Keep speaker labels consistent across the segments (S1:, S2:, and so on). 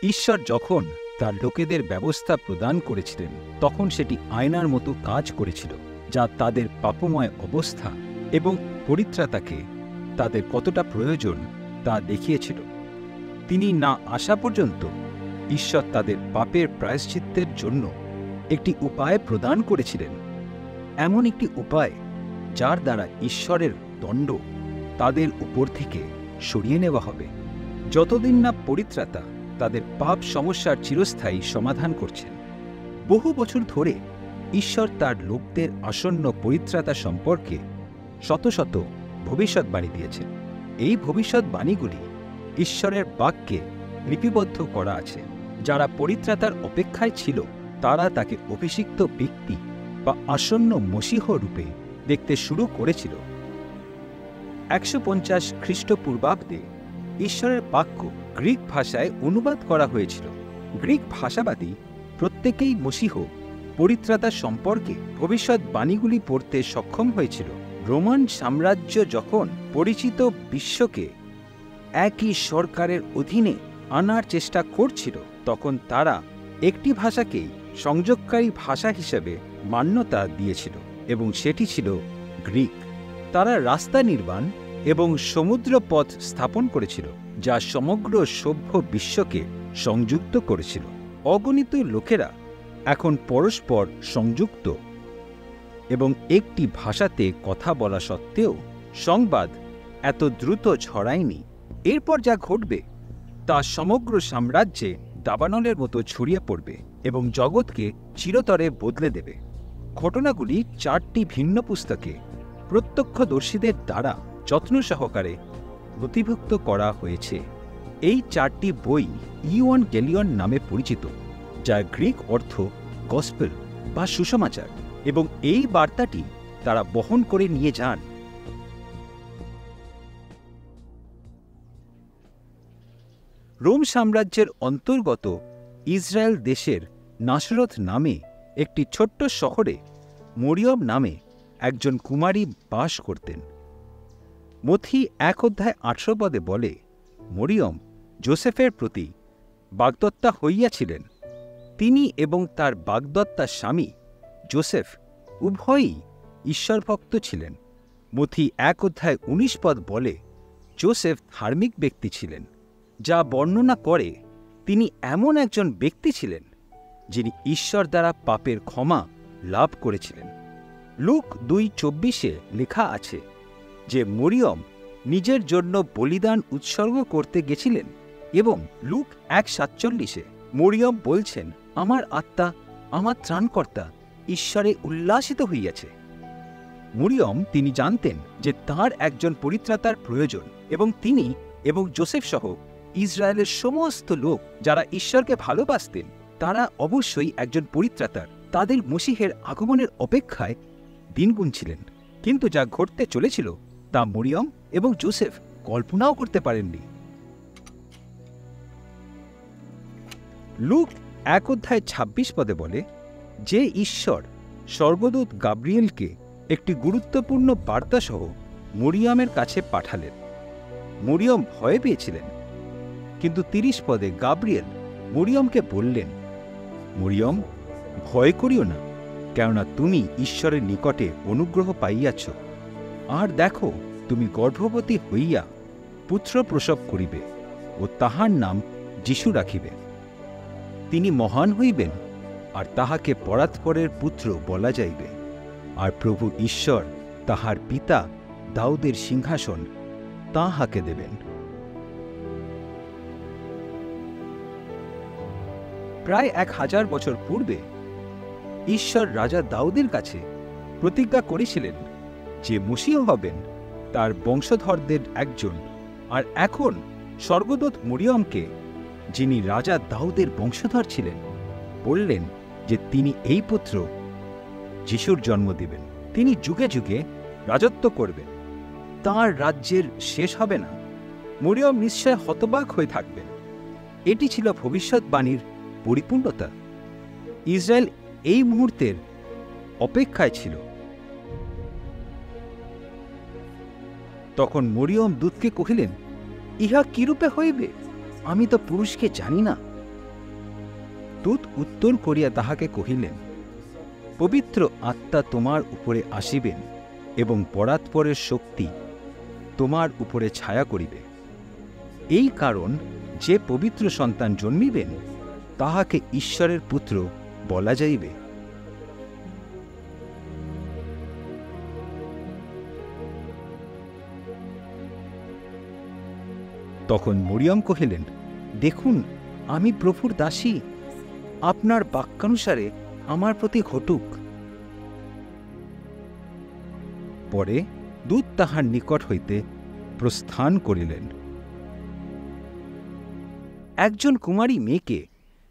S1: ঈশ্বর যখন তার লোকেদের ব্যবস্থা প্রদান করেছিলেন, তখন সেটি আয়নার মতো কাজ করেছিল, যা তাদের পাপময় অবস্থা এবং পরিত্রাতাকে তাদের কতটা প্রয়োজন তা দেখিয়েছিল। তিনি না আসা পর্যন্ত ঈশ্বর তাদের পাপের প্রায়শ্চিত্তের জন্য একটি উপায় প্রদান করেছিলেন, এমন একটি উপায় যার দ্বারা ঈশ্বরের দণ্ড তাদের উপর থেকে সরিয়ে নেওয়া হবে, যতদিন না পরিত্রাতা তাদের পাপ সমস্যার চিরস্থায়ী সমাধান করছেন। বহু বছর ধরে ঈশ্বর তার লোকদের আসন্ন পরিত্রাতা সম্পর্কে শত শত ভবিষ্যৎবাণী দিয়েছেন। এই ভবিষ্যৎবাণীগুলি ঈশ্বরের বাক্যে লিপিবদ্ধ করা আছে। যারা পরিত্রাতার অপেক্ষায় ছিল, তারা তাকে অভিষিক্ত ব্যক্তি বা আসন্ন মসীহ রূপে দেখতে শুরু করেছিল। 150 খ্রিস্টপূর্বাব্দে ঈশ্বরের বাক্য গ্রিক ভাষায় অনুবাদ করা হয়েছিল। গ্রিক ভাষাবাদী প্রত্যেকেই মসীহ পরিত্রাতা সম্পর্কে ভবিষ্যৎবাণীগুলি পড়তে সক্ষম হয়েছিল। রোমান সাম্রাজ্য যখন পরিচিত বিশ্বকে একই সরকারের অধীনে আনার চেষ্টা করছিল, তখন তারা একটি ভাষাকেই সংযোগকারী ভাষা হিসেবে মান্যতা দিয়েছিল, এবং সেটি ছিল গ্রিক। তারা রাস্তা নির্মাণ এবং সমুদ্রপথ স্থাপন করেছিল, যা সমগ্র সভ্য বিশ্বকে সংযুক্ত করেছিল। অগণিত লোকেরা এখন পরস্পর সংযুক্ত এবং একটি ভাষাতে কথা বলা সত্ত্বেও সংবাদ এত দ্রুত ছড়ায়নি। এরপর যা ঘটবে তা সমগ্র সাম্রাজ্যে দাবানলের মতো ছড়িয়ে পড়বে এবং জগৎকে চিরতরে বদলে দেবে। ঘটনাগুলি 4টি ভিন্ন পুস্তকে প্রত্যক্ষদর্শীদের দ্বারা যত্ন সহকারে নথিভুক্ত করা হয়েছে। এই 4টি বই ইউয়ানগেলিয়ন নামে পরিচিত, যার গ্রিক অর্থ গসপেল বা সুসমাচার, এবং এই বার্তাটি তারা বহন করে নিয়ে যান। রোম সাম্রাজ্যের অন্তর্গত ইসরায়েল দেশের নাসরত নামে একটি ছোট্ট শহরে মরিয়ম নামে একজন কুমারী বাস করতেন। মথি 1:18 বলে, মরিয়ম যোসেফের প্রতি বাগদত্তা হইয়াছিলেন। তিনি এবং তার বাগদত্তা স্বামী যোসেফ উভয়ই ঈশ্বরভক্ত ছিলেন। মথি 1:19 বলে, যোসেফ ধার্মিক ব্যক্তি ছিলেন, যা বর্ণনা করে তিনি এমন একজন ব্যক্তি ছিলেন যিনি ঈশ্বর দ্বারা পাপের ক্ষমা লাভ করেছিলেন। লুক 2:24 লেখা আছে যে মরিয়ম নিজের জন্য বলিদান উৎসর্গ করতে গেছিলেন, এবং লুক 1:47 মরিয়ম বলছেন, আমার আত্মা আমার ত্রাণকর্তা ঈশ্বরে উল্লাসিত হইয়াছে। মরিয়ম তিনি জানতেন যে তাঁর একজন পরিত্রাতার প্রয়োজন, এবং তিনি এবং যোসেফ সহ ইসরায়েলের সমস্ত লোক যারা ঈশ্বরকে ভালোবাসতেন, তারা অবশ্যই একজন পরিত্রাতার, তাদের মসীহের আগমনের অপেক্ষায় দিন গুনছিলেন। কিন্তু যা ঘটতে চলেছিল তা মরিয়ম এবং যোসেফ কল্পনাও করতে পারেননি। লুক 1:26 বলে, যে ঈশ্বর স্বর্গদূত গাব্রিয়েলকে একটি গুরুত্বপূর্ণ বার্তা সহ মরিয়মের কাছে পাঠালেন। মরিয়ম ভয় পেয়েছিলেন, কিন্তু 30 গাব্রিয়েল মরিয়মকে বললেন, মরিয়ম, ভয় করিও না, কেননা তুমি ঈশ্বরের নিকটে অনুগ্রহ পাইয়াছ। আর দেখো, তুমি গর্ভবতী হইয়া পুত্র প্রসব করিবে, ও তাহার নাম যীশু রাখিবে। তিনি মহান হইবেন, আর তাহাকে পরাৎপরের পুত্র বলা যাইবে। আর প্রভু ঈশ্বর তাহার পিতা দাউদের সিংহাসন তাহাকে দেবেন। প্রায় 1000 বছর পূর্বে ঈশ্বর রাজা দাউদের কাছে প্রতিজ্ঞা করেছিলেন যে মসীহ হবেন তার বংশধরদের একজন। আর এখন স্বর্গদূত মরিয়মকে, যিনি রাজা দাউদের বংশধর ছিলেন, বললেন যে তিনি এই পুত্র যিশুর জন্ম দিবেন। তিনি যুগে যুগে রাজত্ব করবেন, তাঁর রাজ্যের শেষ হবে না। মরিয়ম নিশ্চয় হতবাক হয়ে থাকবেন। এটি ছিল ভবিষ্যৎবাণীর পরিপূর্ণতা। ইসরায়েল এই মুহূর্তের অপেক্ষায় ছিল। তখন মরিয়ম দূতকে কহিলেন, ইহা কিরূপে হইবে? আমি তো পুরুষকে জানি না। দূত উত্তর করিয়া তাহাকে কহিলেন, পবিত্র আত্মা তোমার উপরে আসিবেন এবং পরাৎপরের শক্তি তোমার উপরে ছায়া করিবে। এই কারণ যে পবিত্র সন্তান জন্মিবেন তাহাকে ঈশ্বরের পুত্র বলা যাইবে। তখন মরিয়ম কহিলেন, দেখুন, আমি প্রভুর দাসী, আপনার বাক্যানুসারে আমার প্রতি ঘটুক। পরে দূত তাহার নিকট হইতে প্রস্থান করিলেন। একজন কুমারী মেয়েকে,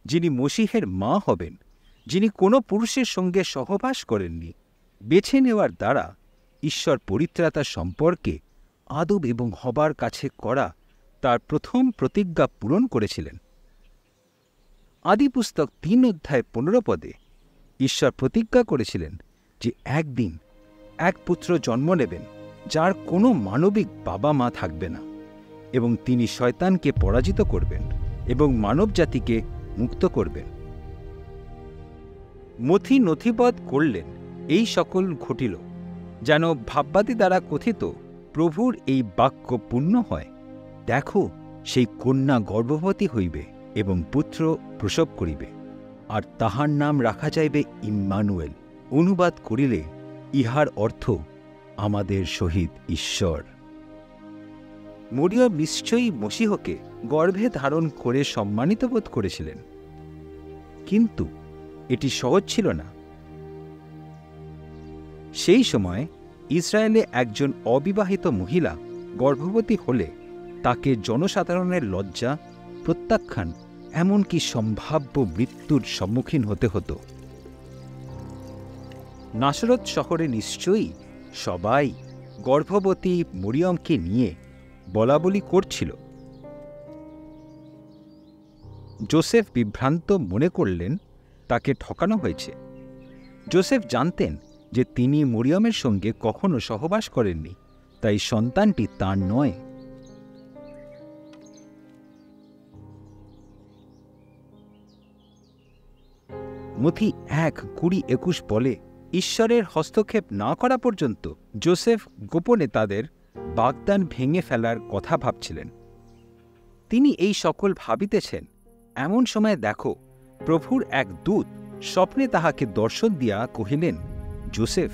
S1: যিনি মসীহের মা হবেন, যিনি কোনো পুরুষের সঙ্গে সহবাস করেননি, বেছে নেওয়ার দ্বারা ঈশ্বর পরিত্রাতা সম্পর্কে আদব এবং হবার কাছে করা তার প্রথম প্রতিজ্ঞা পূরণ করেছিলেন। আদিপুস্তক 3 অধ্যায় 15 পদে ঈশ্বর প্রতিজ্ঞা করেছিলেন যে একদিন এক পুত্র জন্ম নেবেন যার কোনো মানবিক বাবা মা থাকবে না, এবং তিনি শয়তানকে পরাজিত করবেন এবং মানব জাতিকে মুক্ত করবেন। মথি নথিবদ্ধ করলেন এই সকল ঘটিল যেন ভাববাদী দ্বারা কথিত প্রভুর এই বাক্য পূর্ণ হয়, দেখো, সেই কন্যা গর্ভবতী হইবে এবং পুত্র প্রসব করিবে, আর তাহার নাম রাখা যাইবে ইম্মানুয়েল। অনুবাদ করিলে ইহার অর্থ আমাদের সহিত ঈশ্বর। মরিয়ম নিশ্চয়ই মসীহকে গর্ভে ধারণ করে সম্মানিত বোধ করেছিলেন, কিন্তু এটি সহজ ছিল না। সেই সময় ইসরায়েলে একজন অবিবাহিত মহিলা গর্ভবতী হলে তাকে জনসাধারণের লজ্জা, প্রত্যাখ্যান, এমনকি সম্ভাব্য মৃত্যুর সম্মুখীন হতে হতো। নাসরত শহরে নিশ্চয়ই সবাই গর্ভবতী মরিয়মকে নিয়ে বলাবলি করছিল। যোসেফ বিভ্রান্ত মনে করলেন তাকে ঠকানো হয়েছে। যোসেফ জানতেন যে তিনি মরিয়মের সঙ্গে কখনো সহবাস করেননি, তাই সন্তানটি তার নয়। মথি 1:20-21 বলে, ঈশ্বরের হস্তক্ষেপ না করা পর্যন্ত যোসেফ গোপনে তাদের বাগদান ভেঙে ফেলার কথা ভাবছিলেন। তিনি এই সকল ভাবিতেছেন, এমন সময় দেখো, প্রভুর এক দূত স্বপ্নে তাহাকে দর্শন দিয়া কহিলেন, যোসেফ,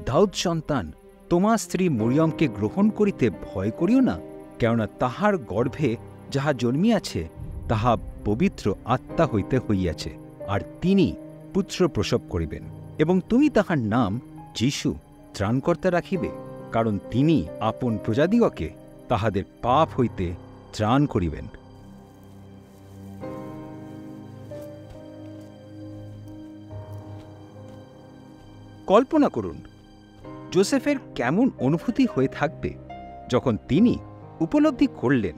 S1: দাউদ সন্তান, তোমার স্ত্রী মরিয়মকে গ্রহণ করিতে ভয় করিও না, কেননা তাহার গর্ভে যাহা জন্মিয়াছে তাহা পবিত্র আত্মা হইতে হইয়াছে, আর তিনি পুত্র প্রসব করিবেন, এবং তুমি তাহার নাম যীশু, ত্রাণকর্তা রাখিবে, কারণ তিনি আপন প্রজাদিগকে তাহাদের পাপ হইতে ত্রাণ করিবেন। কল্পনা করুন, যোসেফের কেমন অনুভূতি হয়ে থাকবে যখন তিনি উপলব্ধি করলেন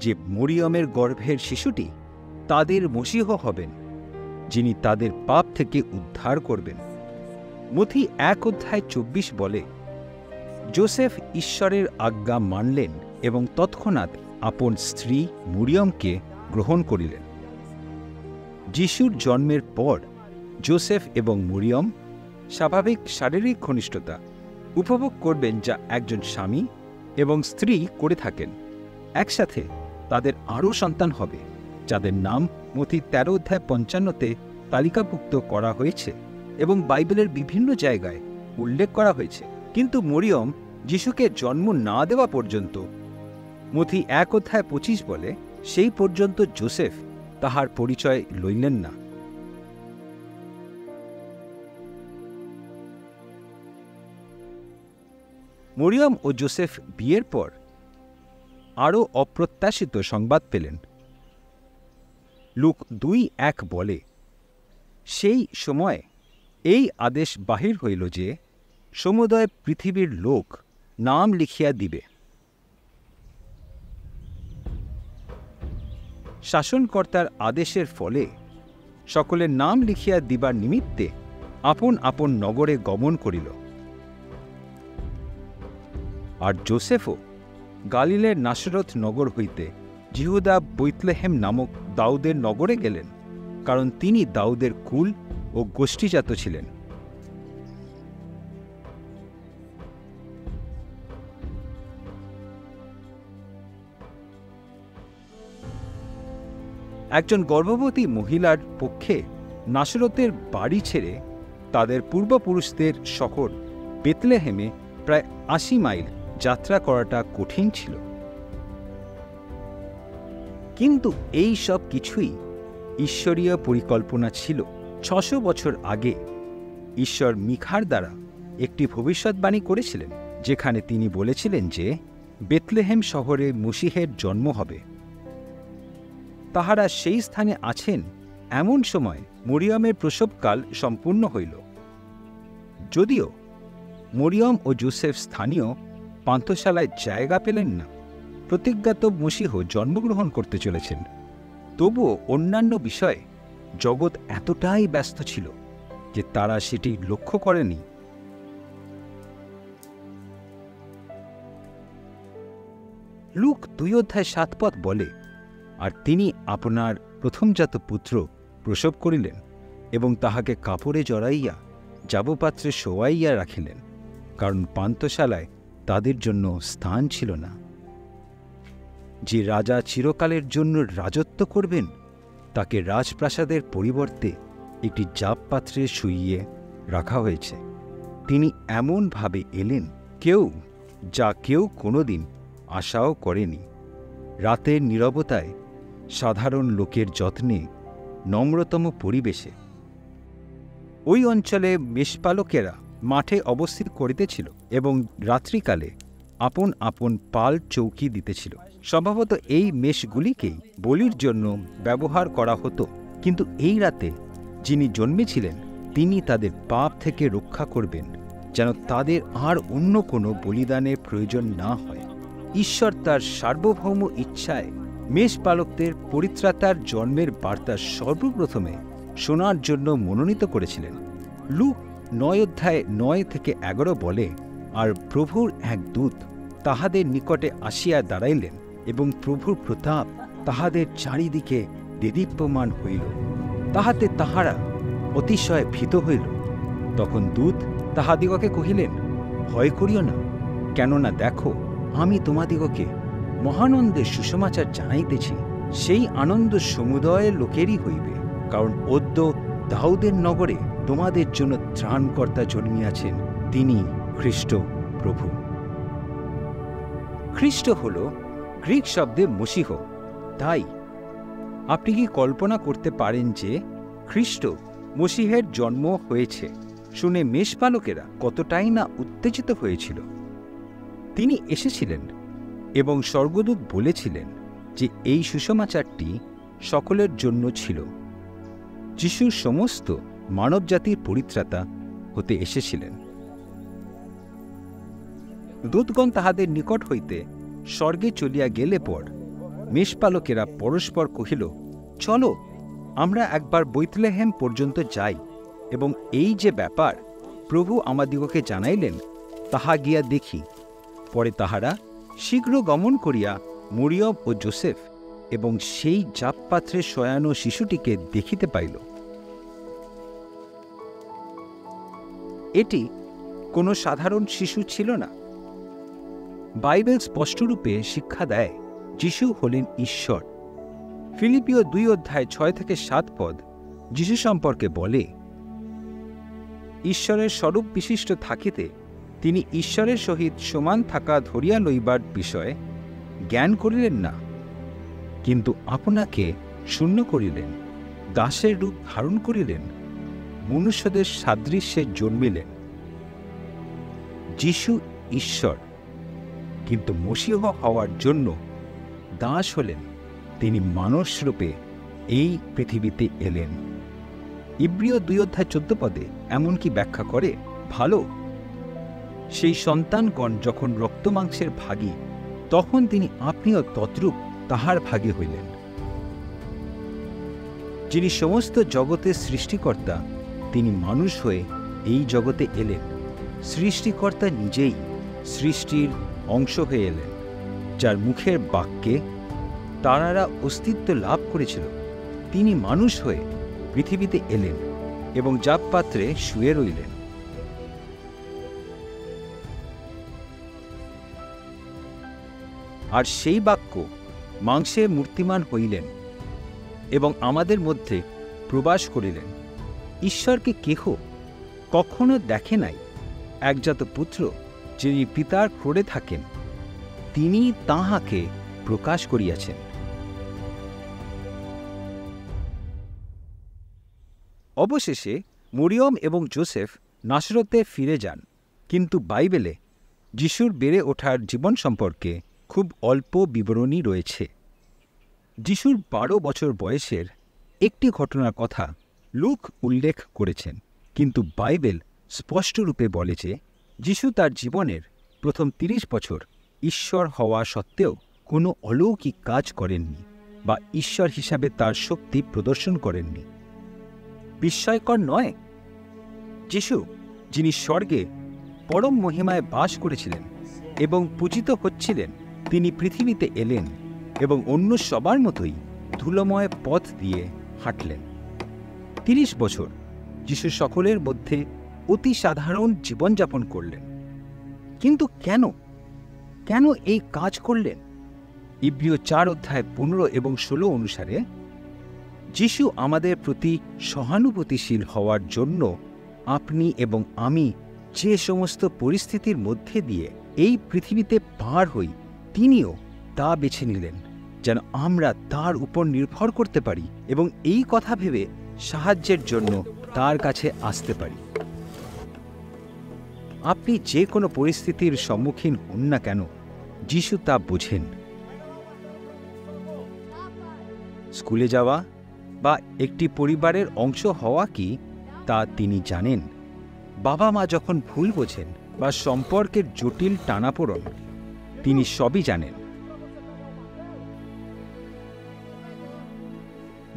S1: যে মরিয়মের গর্ভের শিশুটি তাদের মসীহ হবেন, যিনি তাদের পাপ থেকে উদ্ধার করবেন। মথি 1:24 বলে, যোসেফ ঈশ্বরের আজ্ঞা মানলেন এবং তৎক্ষণাৎ আপন স্ত্রী মরিয়মকে গ্রহণ করিলেন। যিশুর জন্মের পর যোসেফ এবং মরিয়ম স্বাভাবিক শারীরিক ঘনিষ্ঠতা উপভোগ করবেন, যা একজন স্বামী এবং স্ত্রী করে থাকেন। একসাথে তাদের আরও সন্তান হবে, যাদের নাম মথি 13:55 তালিকাভুক্ত করা হয়েছে এবং বাইবেলের বিভিন্ন জায়গায় উল্লেখ করা হয়েছে। কিন্তু মরিয়ম যিশুকে জন্ম না দেওয়া পর্যন্ত, মথি 1:25 বলে, সেই পর্যন্ত যোসেফ তাহার পরিচয় লইলেন না। মরিয়ম ও যোসেফ বিয়ের পর আরও অপ্রত্যাশিত সংবাদ পেলেন। লুক 2:1 বলে, সেই সময় এই আদেশ বাহির হইল যে সমুদয় পৃথিবীর লোক নাম লিখিয়া দিবে। শাসনকর্তার আদেশের ফলে সকলের নাম লিখিয়া দিবার নিমিত্তে আপন আপন নগরে গমন করিল। আর যোসেফও গালিলের নাসরত নগর হইতে যিহুদা বৈতলেহেম নামক দাউদের নগরে গেলেন, কারণ তিনি দাউদের কুল ও গোষ্ঠীজাত ছিলেন। একজন গর্ভবতী মহিলার পক্ষে নাসরতের বাড়ি ছেড়ে তাদের পূর্বপুরুষদের শহর বেতলেহেমে প্রায় ৮০ মাইল যাত্রা করাটা কঠিন ছিল। কিন্তু এই সব কিছুই ঈশ্বরীয় পরিকল্পনা ছিল। ৬০০ বছর আগে ঈশ্বর মিখার দ্বারা একটি ভবিষ্যৎবাণী করেছিলেন, যেখানে তিনি বলেছিলেন যে বেতলেহেম শহরে মসীহের জন্ম হবে। তাহারা সেই স্থানে আছেন এমন সময় মরিয়মের প্রসবকাল সম্পূর্ণ হইল। যদিও মরিয়ম ও জোসেফ স্থানীয় পান্থশালায় জায়গা পেলেন না, প্রতিজ্ঞাত মসীহ জন্মগ্রহণ করতে চলেছেন, তবুও অন্যান্য বিষয়ে জগৎ এতটাই ব্যস্ত ছিল যে তারা সেটি লক্ষ্য করেনি। লূক 2:7 বলে, আর তিনি আপনার প্রথমজাত পুত্র প্রসব করিলেন এবং তাহাকে কাপড়ে জড়াইয়া যাবপাত্রে শোয়াইয়া রাখিলেন, কারণ পান্থশালায় তাদের জন্য স্থান ছিল না। যে রাজা চিরকালের জন্য রাজত্ব করবেন, তাকে রাজপ্রাসাদের পরিবর্তে একটি জাবপাত্রে শুইয়ে রাখা হয়েছে। তিনি এমনভাবে এলেন যা কেউ কোনোদিন আশাও করেনি। রাতের নীরবতায়, সাধারণ লোকের যত্নে, নম্রতম পরিবেশে। ওই অঞ্চলে মেষপালকেরা মাঠে অবস্থিত করিতেছিল এবং রাত্রিকালে আপন আপন পাল চৌকি দিতেছিল। সম্ভবত এই মেষগুলিকেই বলির জন্য ব্যবহার করা হতো। কিন্তু এই রাতে যিনি জন্মেছিলেন, তিনি তাদের পাপ থেকে রক্ষা করবেন, যেন তাদের আর অন্য কোনো বলিদানের প্রয়োজন না হয়। ঈশ্বর তার সার্বভৌম ইচ্ছায় মেষপালকদের পরিত্রাতার জন্মের বার্তা সর্বপ্রথমে শোনার জন্য মনোনীত করেছিলেন। লূক 9:9-11 বলে, আর প্রভুর এক দূত তাহাদের নিকটে আসিয়া দাঁড়াইলেন এবং প্রভুর প্রতাপ তাহাদের চারিদিকে দেদীপ্যমান হইল। তাহাতে তাহারা অতিশয় ভীত হইল। তখন দূত তাহাদিগকে কহিলেন, ভয় করিও না, কেননা দেখো, আমি তোমাদিগকে মহানন্দের সুসমাচার জানাইতেছি। সেই আনন্দ সমুদয় লোকেরই হইবে, কারণ অদ্য দাউদের নগরে তোমাদের জন্য ত্রাণকর্তা জন্মিয়াছেন, তিনি খ্রিস্ট প্রভু। খ্রিস্ট হল গ্রিক শব্দে মসীহ। তাই আপনি কি কল্পনা করতে পারেন যে খ্রিস্ট মসীহের জন্ম হয়েছে শুনে মেষপালকেরা কতটাই না উত্তেজিত হয়েছিল? তিনি এসেছিলেন এবং স্বর্গদূত বলেছিলেন যে এই সুসমাচারটি সকলের জন্য ছিল। যিশুর সমস্ত মানবজাতির পরিত্রাতা হতে এসেছিলেন। দূতগণ তাহাদের নিকট হইতে স্বর্গে চলিয়া গেলে পর মেষপালকেরা পরস্পর কহিল, চলো আমরা একবার বেতলেহেম পর্যন্ত যাই এবং এই যে ব্যাপার প্রভু আমাদিগকে জানাইলেন তাহা গিয়া দেখি। পরে তাহারা শীঘ্র গমন করিয়া মরিয়ম ও জোসেফ এবং সেই জাবপাত্রে শয়ানো শিশুটিকে দেখিতে পাইল। এটি কোনো সাধারণ শিশু ছিল না। বাইবেল স্পষ্টরূপে শিক্ষা দেয় যিশু হলেন ঈশ্বর। ফিলিপিও 2:6-7 যিশু সম্পর্কে বলে, ঈশ্বরের স্বরূপ বিশিষ্ট থাকিতে তিনি ঈশ্বরের সহিত সমান থাকা ধরিয়া লইবার বিষয়ে জ্ঞান করিলেন না, কিন্তু আপনাকে শূন্য করিলেন, দাসের রূপ ধারণ করিলেন, মনুষ্যদের সাদৃশ্যে জন্মিলেন। যিশু ঈশ্বর, কিন্তু মসীহ হওয়ার জন্য দাস হলেন। তিনি মানসরূপে এই পৃথিবীতে এলেন। ইব্রিয় 2:14 এমনকি ব্যাখ্যা করে, ভালো, সেই সন্তানগণ যখন রক্তমাংসের ভাগী, তখন তিনি আপনিও তদ্রূপ তাহার ভাগে হইলেন। যিনি সমস্ত জগতের সৃষ্টিকর্তা, তিনি মানুষ হয়ে এই জগতে এলেন। সৃষ্টিকর্তা নিজেই সৃষ্টির অংশ হয়ে এলেন, যার মুখের বাক্যে তারারা অস্তিত্ব লাভ করেছিল। তিনি মানুষ হয়ে পৃথিবীতে এলেন এবং জাপ পাত্রে শুয়ে রইলেন। আর সেই বাক্য মাংসে মূর্তিমান হইলেন এবং আমাদের মধ্যে প্রবাস করিলেন। ঈশ্বরকে কেহ কখনো দেখে নাই। একজাত পুত্র যিনি পিতার ক্রোড়ে থাকেন, তিনি তাঁহাকে প্রকাশ করিয়াছেন। অবশেষে মরিয়ম এবং যোসেফ নাসরতে ফিরে যান, কিন্তু বাইবেলে যিশুর বেড়ে ওঠার জীবন সম্পর্কে খুব অল্প বিবরণী রয়েছে। যিশুর 12 বছর বয়সের একটি ঘটনার কথা লুক উল্লেখ করেছেন, কিন্তু বাইবেল স্পষ্টরূপে বলে যে যিশু তার জীবনের প্রথম 30 বছর ঈশ্বর হওয়া সত্ত্বেও কোনো অলৌকিক কাজ করেননি বা ঈশ্বর হিসাবে তার শক্তি প্রদর্শন করেননি। বিস্ময়কর নয়? যিশু, যিনি স্বর্গে পরম মহিমায় বাস করেছিলেন এবং পূজিত হচ্ছিলেন, তিনি পৃথিবীতে এলেন এবং অন্য সবার মতোই ধুলোময় পথ দিয়ে হাঁটলেন। 30 বছর যিশু সকলের মধ্যে অতি সাধারণ জীবনযাপন করলেন। কিন্তু কেন কেন এই কাজ করলেন? ইব্রিয় 4 অধ্যায় 15 এবং 16 অনুসারে যিশু আমাদের প্রতি সহানুভূতিশীল হওয়ার জন্য আপনি এবং আমি যে সমস্ত পরিস্থিতির মধ্যে দিয়ে এই পৃথিবীতে পার হই, তিনিও তা বেছে নিলেন যেন আমরা তার উপর নির্ভর করতে পারি এবং এই কথা ভেবে সাহায্যের জন্য তার কাছে আসতে পারি। আপনি যে কোনো পরিস্থিতির সম্মুখীন হন না কেন, যিশু তা বোঝেন। স্কুলে যাওয়া বা একটি পরিবারের অংশ হওয়া কি, তা তিনি জানেন। বাবা মা যখন ভুল বোঝেন বা সম্পর্কের জটিল টানাপোড়েন, তিনি সবই জানেন।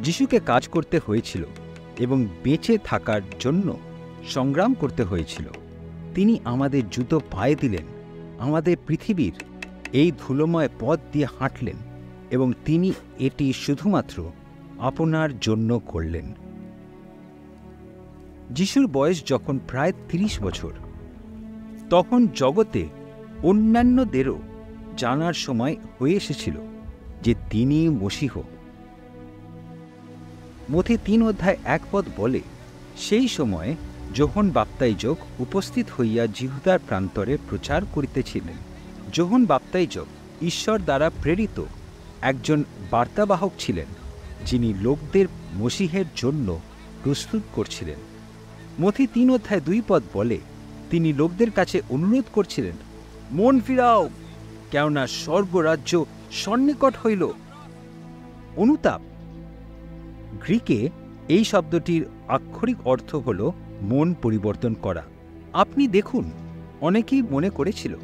S1: যিশুকে কাজ করতে হয়েছিল এবং বেঁচে থাকার জন্য সংগ্রাম করতে হয়েছিল। তিনি আমাদের জুতো পায়ে দিলেন, আমাদের পৃথিবীর এই ধুলোময় পথ দিয়ে হাঁটলেন এবং তিনি এটি শুধুমাত্র আপনার জন্য করলেন। যিশুর বয়স যখন প্রায় 30 বছর, তখন জগতে অন্যান্যদেরও জানার সময় হয়ে এসেছিল যে তিনি মসীহ। মথি 3 অধ্যায় 1 পদ বলে, সেই সময় যোহন বাপ্তাইজক উপস্থিত হইয়া জিহুদার প্রান্তরে প্রচার করিতেছিলেন। যোহন বাপ্তাইজক ঈশ্বর দ্বারা প্রেরিত একজন বার্তাবাহক ছিলেন, যিনি লোকদের মসীহের জন্য প্রস্তুত করছিলেন। মথি 3 অধ্যায় 2 পদ বলে, তিনি লোকদের কাছে অনুরোধ করছিলেন, মন ফিরাও, কেননা স্বর্গরাজ্য সন্নিকট হইল। অনুতাপ গ্রিকে এই শব্দটির আক্ষরিক অর্থ হল মন পরিবর্তন করা। আপনি দেখুন, অনেকেই মনে করেছিল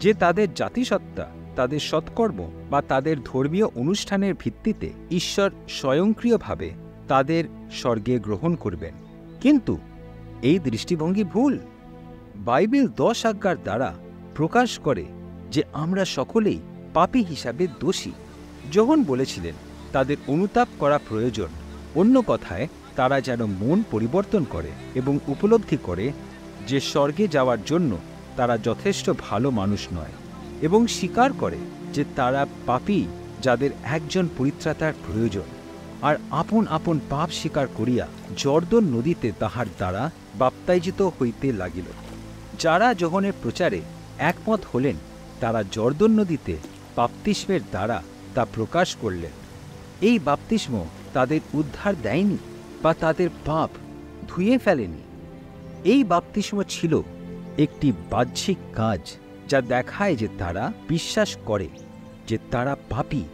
S1: যে তাদের জাতিসত্তা, তাদের সৎকর্ম বা তাদের ধর্মীয় অনুষ্ঠানের ভিত্তিতে ঈশ্বর স্বয়ংক্রিয়ভাবে তাদের স্বর্গে গ্রহণ করবেন, কিন্তু এই দৃষ্টিভঙ্গি ভুল। বাইবেল 10 আজ্ঞার দ্বারা প্রকাশ করে যে আমরা সকলেই পাপী হিসাবে দোষী। যোহন বলেছিলেন তাদের অনুতাপ করা প্রয়োজন। অন্য কথায়, তারা যেন মন পরিবর্তন করে এবং উপলব্ধি করে যে স্বর্গে যাওয়ার জন্য তারা যথেষ্ট ভালো মানুষ নয়, এবং স্বীকার করে যে তারা পাপী, যাদের একজন পরিত্রাতার প্রয়োজন, আর আপন আপন পাপ স্বীকার করিয়া জর্দন নদীতে তাহার দ্বারা বাপ্তাইজিত হইতে লাগিল। যারা যোহনের প্রচারে একমত হলেন, তারা জর্দন নদীতে বাপ্তিস্মের দ্বারা তা প্রকাশ করলেন। এই বাপ্তিস্ম তাদের উদ্ধার দেয়নি বা তাদের পাপ ধুয়ে ফেলেনি। এই বাপ্তিস্ম ছিল একটি বাহ্যিক কাজ, যা দেখায় যে তারা বিশ্বাস করে যে তারা পাপী,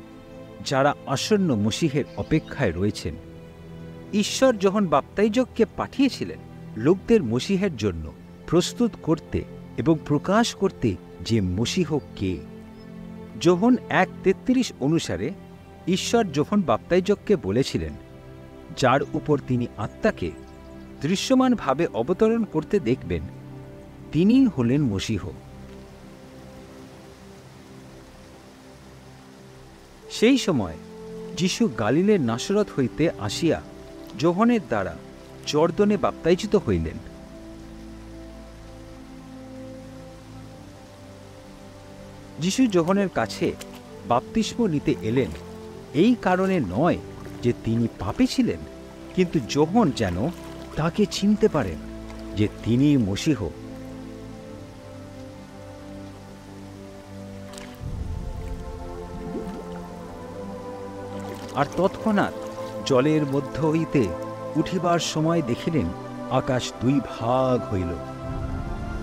S1: যারা আসন্ন মসীহের অপেক্ষায় রয়েছেন। ঈশ্বর যখন বাপ্তাইজককে পাঠিয়েছিলেন লোকদের মসীহের জন্য প্রস্তুত করতে এবং প্রকাশ করতে যে মসীহ কে। যোহন 1:33 অনুসারে ঈশ্বর যোহন বাপ্তাইজককে বলেছিলেন, যার উপর তিনি আত্মাকে দৃশ্যমানভাবে অবতরণ করতে দেখবেন, তিনিই হলেন মসীহ। সেই সময় যিশু গালিলের নাসরত হইতে আসিয়া যোহনের দ্বারা জর্দনে বাপ্তাইজিত হইলেন। যিশু যোহনের কাছে বাপ্তিস্ম নিতে এলেন এই কারণে নয় যে তিনি পাপী ছিলেন, কিন্তু যোহন যেন তাকে চিনতে পারেন যে তিনি মসীহ। আর তৎক্ষণাৎ জলের মধ্য হইতে উঠিবার সময় দেখিলেন আকাশ দুই ভাগ হইল,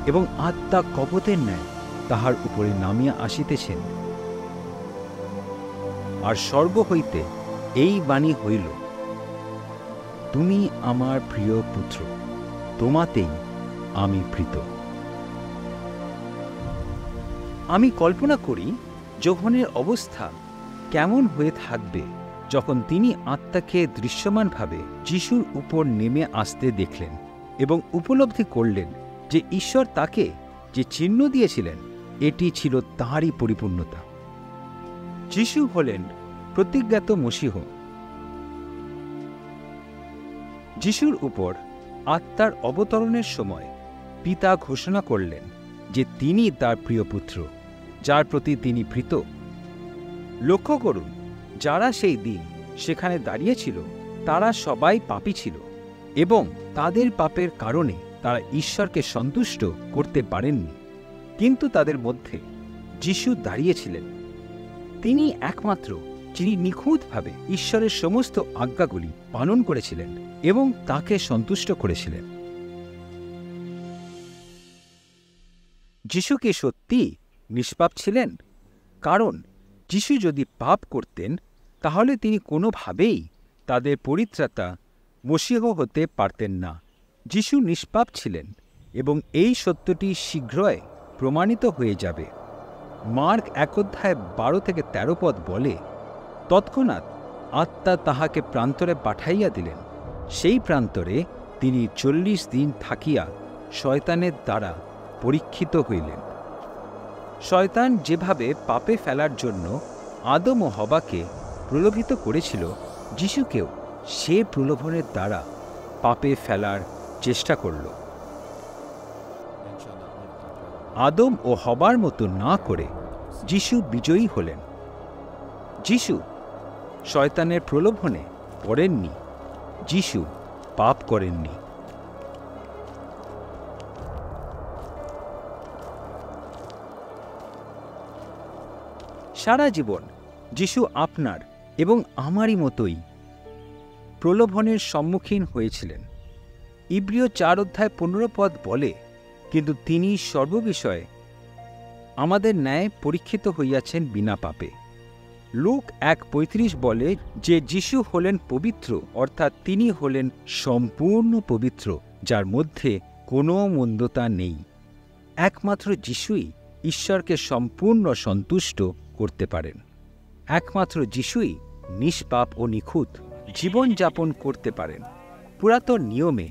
S1: এবং আত্মা কপতের ন্যায় তাহার উপরে নামিয়া আসিতেছেন। আর স্বর্গ হইতে এই বাণী হইল, তুমি আমার প্রিয় পুত্র, তোমাতেই আমি প্রীত। আমি কল্পনা করি যোহনের অবস্থা কেমন হয়ে থাকবে যখন তিনি আত্মাকে দৃশ্যমানভাবে যিশুর উপর নেমে আসতে দেখলেন এবং উপলব্ধি করলেন যে ঈশ্বর তাকে যে চিহ্ন দিয়েছিলেন এটি ছিল তাঁরই পরিপূর্ণতা। যিশু হলেন প্রতিজ্ঞাত মসীহ। যিশুর উপর আত্মার অবতরণের সময় পিতা ঘোষণা করলেন যে তিনি তার প্রিয় পুত্র, যার প্রতি তিনি প্রীত। লক্ষ্য করুন, যারা সেই দিন সেখানে দাঁড়িয়েছিল তারা সবাই পাপী ছিল এবং তাদের পাপের কারণে তারা ঈশ্বরকে সন্তুষ্ট করতে পারেননি। কিন্তু তাদের মধ্যে যিশু দাঁড়িয়েছিলেন। তিনি একমাত্র যিনি নিখুঁতভাবে ঈশ্বরের সমস্ত আজ্ঞাগুলি পালন করেছিলেন এবং তাকে সন্তুষ্ট করেছিলেন। যিশু কি সত্যি নিষ্পাপ ছিলেন? কারণ যিশু যদি পাপ করতেন তাহলে তিনি কোনোভাবেই তাদের পরিত্রাতা মসীহ হতে পারতেন না। যিশু নিষ্পাপ ছিলেন এবং এই সত্যটি শীঘ্রই প্রমাণিত হয়ে যাবে। মার্ক 1:12-13 বলে, তৎক্ষণাৎ আত্মা তাহাকে প্রান্তরে পাঠাইয়া দিলেন। সেই প্রান্তরে তিনি 40 দিন থাকিয়া শয়তানের দ্বারা পরীক্ষিত হইলেন। শয়তান যেভাবে পাপে ফেলার জন্য আদম ও হবাকে প্রলোভিত করেছিল, যিশুকেও সে প্রলোভনের দ্বারা পাপে ফেলার চেষ্টা করল। আদম ও হবার মতো না করে যিশু বিজয়ী হলেন। যিশু শয়তানের প্রলোভনে পড়েননি, যিশু পাপ করেননি। সারা জীবন যিশু আপনার এবং আমারই মতোই প্রলোভনের সম্মুখীন হয়েছিলেন। ইব্রিয় 4:15 বলে, কিন্তু তিনি সর্ববিষয়ে আমাদের ন্যায় পরীক্ষিত হইয়াছেন বিনা পাপে। লূক 1:35 বলে যে যিশু হলেন পবিত্র, অর্থাৎ তিনি হলেন সম্পূর্ণ পবিত্র, যার মধ্যে কোনো মন্দতা নেই। একমাত্র যিশুই ঈশ্বরকে সম্পূর্ণ সন্তুষ্ট করতে পারেন। একমাত্র যিশুই নিষ্পাপ ও নিখুঁত জীবনযাপন করতে পারেন। পুরাতন নিয়মে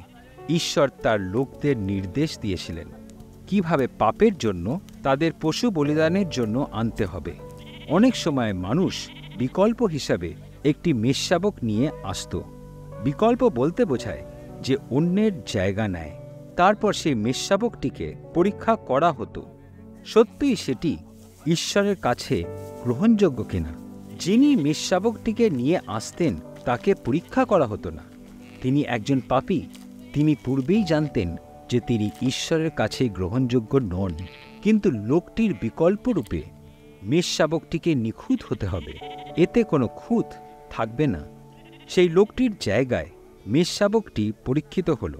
S1: ঈশ্বর তার লোকদের নির্দেশ দিয়েছিলেন কিভাবে পাপের জন্য তাদের পশু বলিদানের জন্য আনতে হবে। অনেক সময় মানুষ বিকল্প হিসাবে একটি মেষশাবক নিয়ে আসত। বিকল্প বলতে বোঝায় যে অন্যের জায়গা নেয়। তারপর সেই মেষশাবকটিকে পরীক্ষা করা হতো সত্যিই সেটি ঈশ্বরের কাছে গ্রহণযোগ্য কিনা। যিনি মেষশাবকটিকে নিয়ে আসতেন তাকে পরীক্ষা করা হতো না। তিনি একজন পাপী। তিনি পূর্বেই জানতেন যে তিনি ঈশ্বরের কাছে গ্রহণযোগ্য নন, কিন্তু লোকটির বিকল্পরূপে মেষশাবকটিকে নিখুঁত হতে হবে। এতে কোনো খুঁত থাকবে না। সেই লোকটির জায়গায় মেষশাবকটি পরীক্ষিত হল।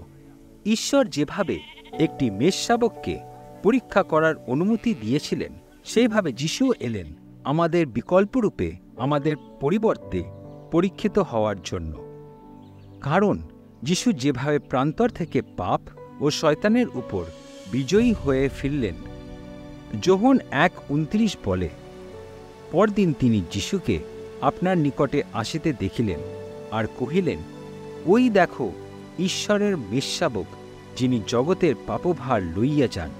S1: ঈশ্বর যেভাবে একটি মেষশাবককে পরীক্ষা করার অনুমতি দিয়েছিলেন, সেইভাবে যিশু এলেন আমাদের বিকল্পরূপে আমাদের পরিবর্তে পরীক্ষিত হওয়ার জন্য। কারণ যিশু যেভাবে প্রান্তর থেকে পাপ ও শয়তানের উপর বিজয়ী হয়ে ফিরলেন। যোহন 1:29 বলে, পরদিন তিনি যিশুকে আপনার নিকটে আসিতে দেখিলেন আর কহিলেন, ওই দেখো ঈশ্বরের মেষশাবক, যিনি জগতের পাপভার লইয়া যান।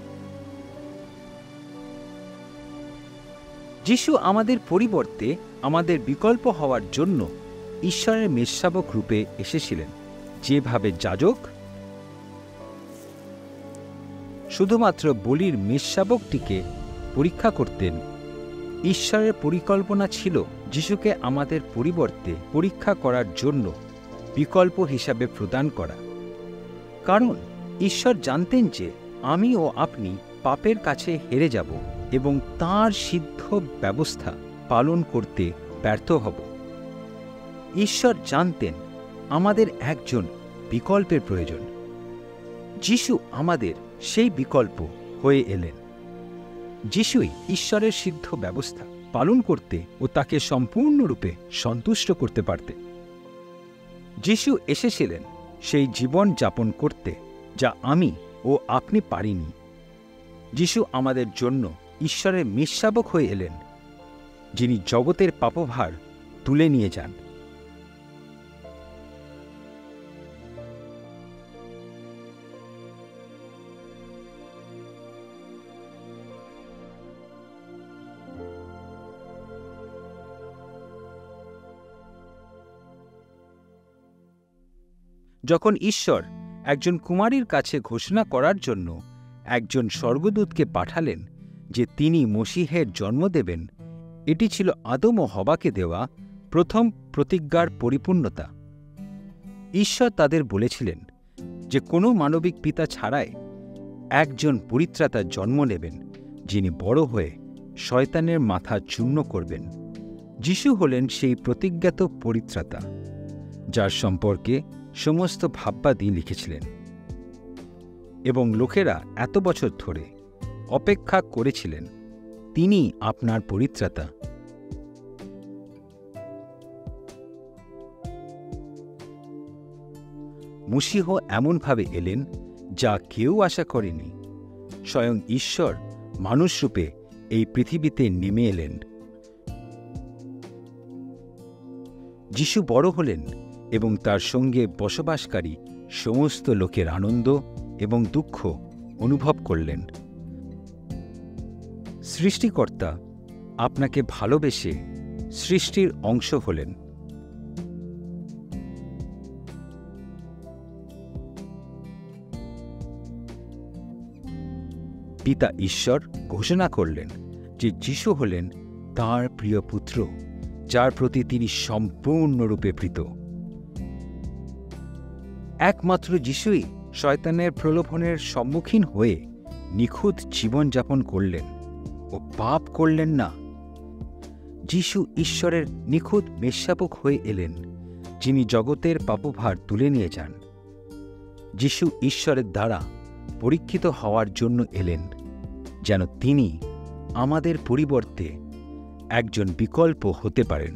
S1: যিশু আমাদের পরিবর্তে আমাদের বিকল্প হওয়ার জন্য ঈশ্বরের মেষশাবক রূপে এসেছিলেন। যেভাবে যাজক শুধুমাত্র বলির মেষশাবকটিকে পরীক্ষা করতেন, ঈশ্বরের পরিকল্পনা ছিল যিশুকে আমাদের পরিবর্তে পরীক্ষা করার জন্য বিকল্প হিসাবে প্রদান করা। কারণ ঈশ্বর জানতেন যে আমি ও আপনি পাপের কাছে হেরে যাব এবং তাঁর সিদ্ধ ব্যবস্থা পালন করতে ব্যর্থ হব। ঈশ্বর জানতেন আমাদের একজন বিকল্পের প্রয়োজন। যিশু আমাদের সেই বিকল্প হয়ে এলেন। যিশুই ঈশ্বরের সিদ্ধ ব্যবস্থা পালন করতে ও তাকে সম্পূর্ণরূপে সন্তুষ্ট করতে পারতেন। যিশু এসেছিলেন সেই জীবন যাপন করতে যা আমি ও আপনি পারিনি। যিশু আমাদের জন্য ঈশ্বরের মেষশাবক হয়ে এলেন, যিনি জগতের পাপভার তুলে নিয়ে যান। যখন ঈশ্বর একজন কুমারীর কাছে ঘোষণা করার জন্য একজন স্বর্গদূতকে পাঠালেন যে তিনি মসীহের জন্ম দেবেন, এটি ছিল আদম ও হওয়াকে দেওয়া প্রথম প্রতিজ্ঞার পরিপূর্ণতা। ঈশ্বর তাদের বলেছিলেন যে কোনো মানবিক পিতা ছাড়াই একজন পরিত্রাতার জন্ম নেবেন, যিনি বড় হয়ে শয়তানের মাথা চূর্ণ করবেন। যিশু হলেন সেই প্রতিজ্ঞাত পরিত্রাতা, যার সম্পর্কে সমস্ত ভাববাদী লিখেছিলেন এবং লোকেরা এত বছর ধরে অপেক্ষা করেছিলেন। তিনি আপনার পরিত্রাতা। মসীহ এমনভাবে এলেন যা কেউ আশা করেনি। স্বয়ং ঈশ্বর মানুষরূপে এই পৃথিবীতে নেমে এলেন। যিশু বড় হলেন এবং তার সঙ্গে বসবাসকারী সমস্ত লোকের আনন্দ এবং দুঃখ অনুভব করলেন। সৃষ্টিকর্তা আপনাকে ভালোবেসে সৃষ্টির অংশ হলেন। পিতা ঈশ্বর ঘোষণা করলেন যে যিশু হলেন তাঁর প্রিয় পুত্র, যার প্রতি তিনি সম্পূর্ণরূপে প্রীত। একমাত্র যিশুই শয়তানের প্রলোভনের সম্মুখীন হয়ে নিখুঁত জীবনযাপন করলেন ও পাপ করলেন না। যিশু ঈশ্বরের নিখুঁত মেষশাবক হয়ে এলেন, যিনি জগতের পাপভার তুলে নিয়ে যান। যিশু ঈশ্বরের দ্বারা পরীক্ষিত হওয়ার জন্য এলেন, যেন তিনি আমাদের পরিবর্তে একজন বিকল্প হতে পারেন।